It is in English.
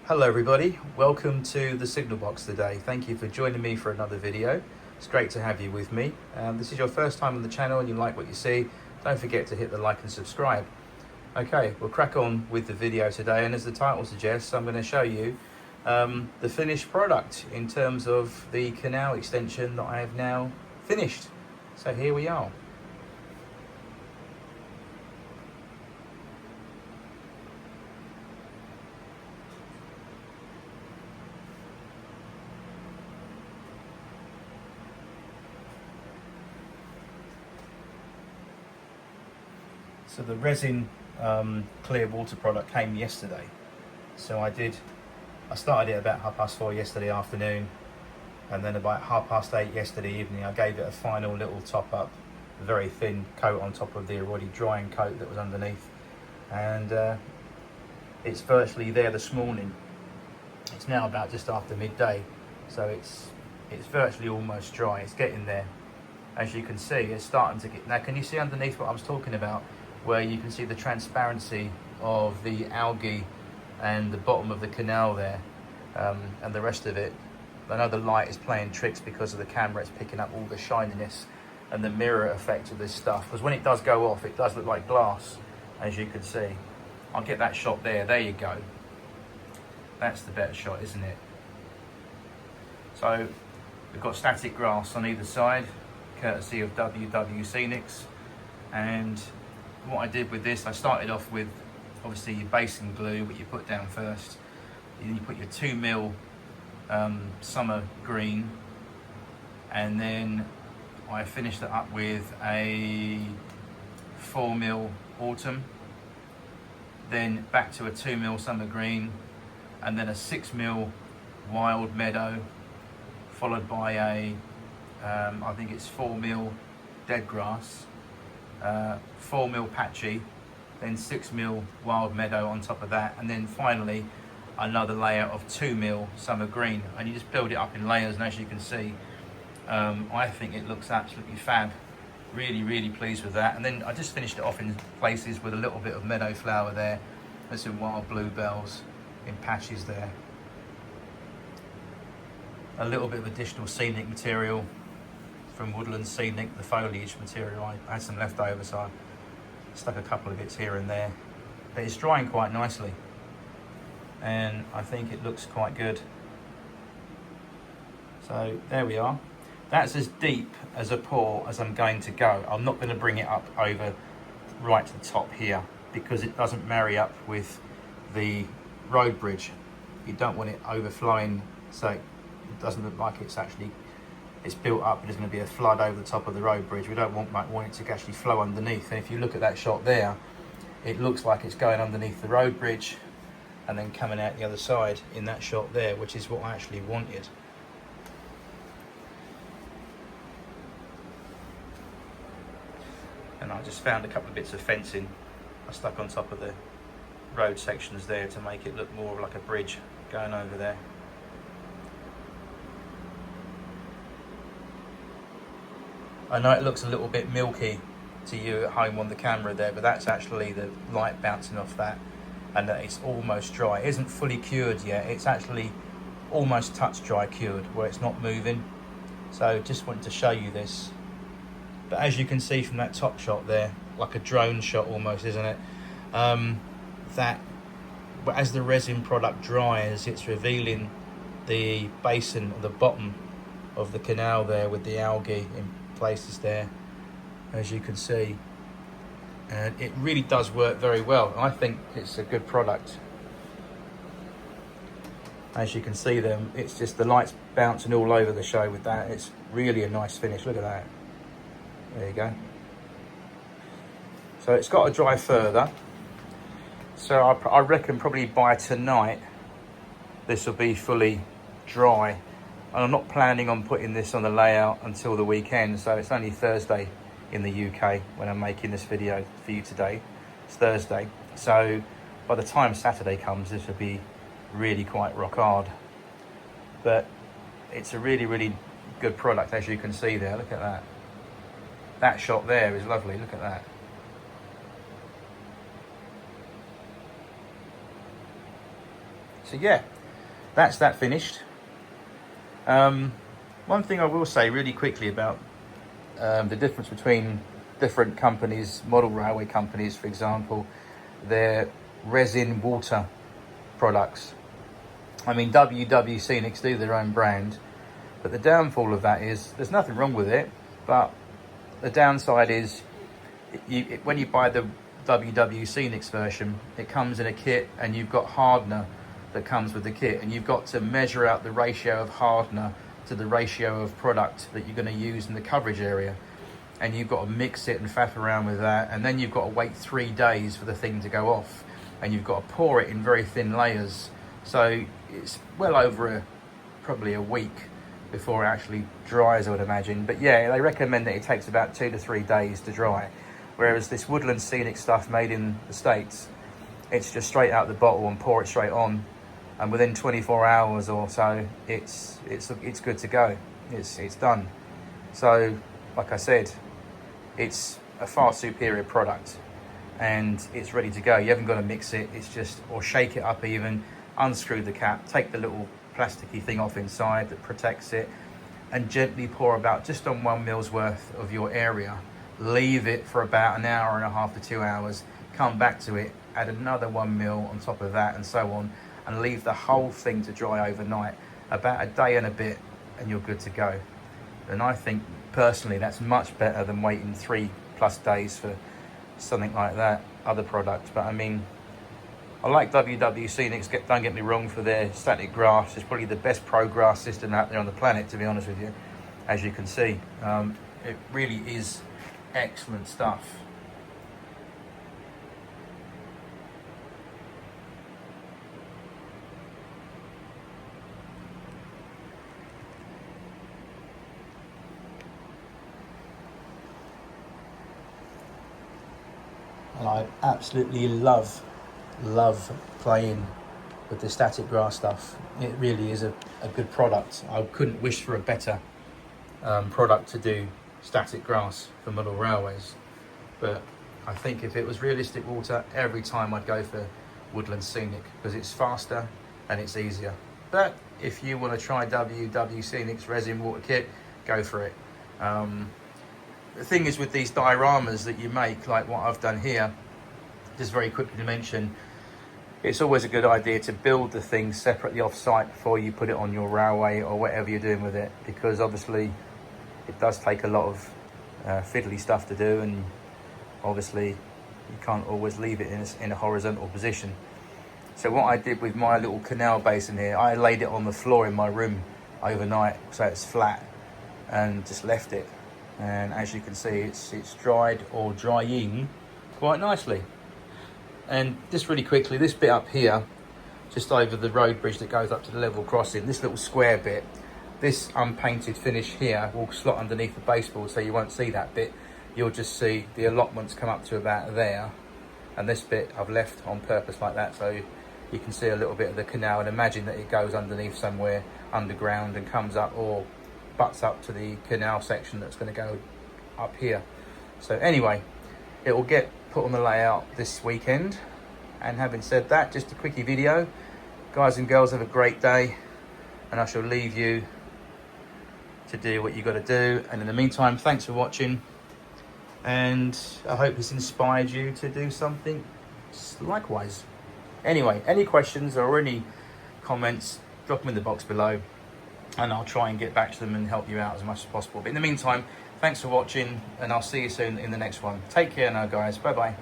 Hello everybody, welcome to the Signal Box today. Thank you for joining me for another video. It's great to have you with me. This is your first time on the channel and you like what you see, don't forget to hit the like and subscribe. Okay, we'll crack on with the video today, and as the title suggests, I'm going to show you the finished product in terms of the Canal extension that I have now finished. So here we are. So the resin clear water product came yesterday. So I started it about 4:30 yesterday afternoon, and then about 8:30 yesterday evening I gave it a final little top up, a very thin coat on top of the already drying coat that was underneath, and it's virtually there this morning. It's now about just after midday, so it's virtually almost dry. It's getting there. As you can see, it's starting to get. Now can you see underneath what I was talking about, where you can see the transparency of the algae and the bottom of the canal there, and the rest of it? I know the light is playing tricks because of the camera. It's picking up all the shininess and the mirror effect of this stuff, because when it does go off it does look like glass, as you can see. I'll get that shot there. There you go. That's the better shot, isn't it? So we've got static grass on either side, courtesy of WW Scenics. And what I did with this, I started off with obviously your basing glue, what you put down first. Then you put your 2mm summer green, and then I finished it up with a 4mm autumn, then back to a 2mm summer green, and then a 6mm wild meadow, followed by a I think it's 4mm dead grass, 4mm patchy, then 6mm wild meadow on top of that, and then finally another layer of 2mm summer green. And you just build it up in layers, and as you can see, I think it looks absolutely fab. Really pleased with that. And then I just finished it off in places with a little bit of meadow flower there. There's some wild bluebells in patches there. A little bit of additional scenic material from Woodland Scenic, the foliage material. I had some left over, so I stuck a couple of bits here and there. But it's drying quite nicely, and I think it looks quite good. So there we are. That's as deep as a pour as I'm going to go. I'm not going to bring it up over right to the top here, because it doesn't marry up with the road bridge. You don't want it overflowing, so it doesn't look like it's built up. There's going to be a flood over the top of the road bridge. We don't want it to actually flow underneath. And if you look at that shot there, it looks like it's going underneath the road bridge and then coming out the other side in that shot there, which is what I actually wanted. And I just found a couple of bits of fencing I stuck on top of the road sections there to make it look more like a bridge going over there. I know it looks a little bit milky to you at home on the camera there, but that's actually the light bouncing off that, and that it's almost dry. It isn't fully cured yet. It's actually almost touch dry cured, where it's not moving. So just wanted to show you this. But as you can see from that top shot there, like a drone shot almost, isn't it? That as the resin product dries, it's revealing the basin at the bottom of the canal there with the algae in places there, as you can see, and it really does work very well. I think it's a good product. As you can see them, it's just the lights bouncing all over the show with that. It's really a nice finish. Look at that. There you go. So it's got to dry further, so I reckon probably by tonight this will be fully dry. And I'm not planning on putting this on the layout until the weekend, so it's only Thursday in the UK when I'm making this video for you today. It's Thursday, so by the time Saturday comes, this will be really quite rock hard. But it's a really good product, as you can see there. Look at that. That shot there is lovely, look at that. So yeah, that's that finished. One thing I will say really quickly about the difference between different companies, model railway companies, for example, their resin water products. I mean, WW Scenics do their own brand, but the downfall of that is there's nothing wrong with it, but the downside is when you buy the WW Scenics version, it comes in a kit and you've got hardener that comes with the kit, and you've got to measure out the ratio of hardener to the ratio of product that you're going to use in the coverage area, and you've got to mix it and faff around with that, and then you've got to wait 3 days for the thing to go off, and you've got to pour it in very thin layers, so it's well over probably a week before it actually dries, I would imagine. But yeah, they recommend that it takes about 2 to 3 days to dry, whereas this Woodland Scenic stuff made in the States, it's just straight out the bottle and pour it straight on, and within 24 hours or so it's good to go. It's done. So like I said, it's a far superior product and it's ready to go. You haven't got to mix it, it's just, or shake it up even, unscrew the cap, take the little plasticky thing off inside that protects it, and gently pour about just on 1 mill's worth of your area. Leave it for about an hour and a half to 2 hours, come back to it, add another 1 mil on top of that, and so on, and leave the whole thing to dry overnight, about a day and a bit, and you're good to go. And I think personally that's much better than waiting 3+ days for something like that other product. But I mean, I like WW Scenics, don't get me wrong, for their static grass. It's probably the best pro grass system out there on the planet, to be honest with you, as you can see. It really is excellent stuff. And I absolutely love playing with the static grass stuff. It really is a good product. I couldn't wish for a better product to do static grass for model railways. But I think if it was realistic water, every time I'd go for Woodland Scenic, because it's faster and it's easier. But if you want to try WW Scenic's resin water kit, go for it. The thing is with these dioramas that you make, like what I've done here, just very quickly to mention, it's always a good idea to build the thing separately off-site before you put it on your railway or whatever you're doing with it, because obviously it does take a lot of fiddly stuff to do, and obviously you can't always leave it in a horizontal position. So what I did with my little canal basin here, I laid it on the floor in my room overnight so it's flat, and just left it. And as you can see, it's dried or drying quite nicely. And just really quickly, this bit up here, just over the road bridge that goes up to the level crossing, this little square bit, this unpainted finish here will slot underneath the baseboard, so you won't see that bit. You'll just see the allotments come up to about there, and this bit I've left on purpose like that, so you can see a little bit of the canal, and imagine that it goes underneath somewhere underground and comes up or butts up to the canal section that's going to go up here. So anyway, it will get put on the layout this weekend. And having said that, just a quickie video. Guys and girls, have a great day, and I shall leave you to do what you got to do. And in the meantime, thanks for watching, and I hope this inspired you to do something likewise. Anyway, any questions or any comments, drop them in the box below, and I'll try and get back to them and help you out as much as possible. But in the meantime, thanks for watching, and I'll see you soon in the next one. Take care now, guys. Bye bye.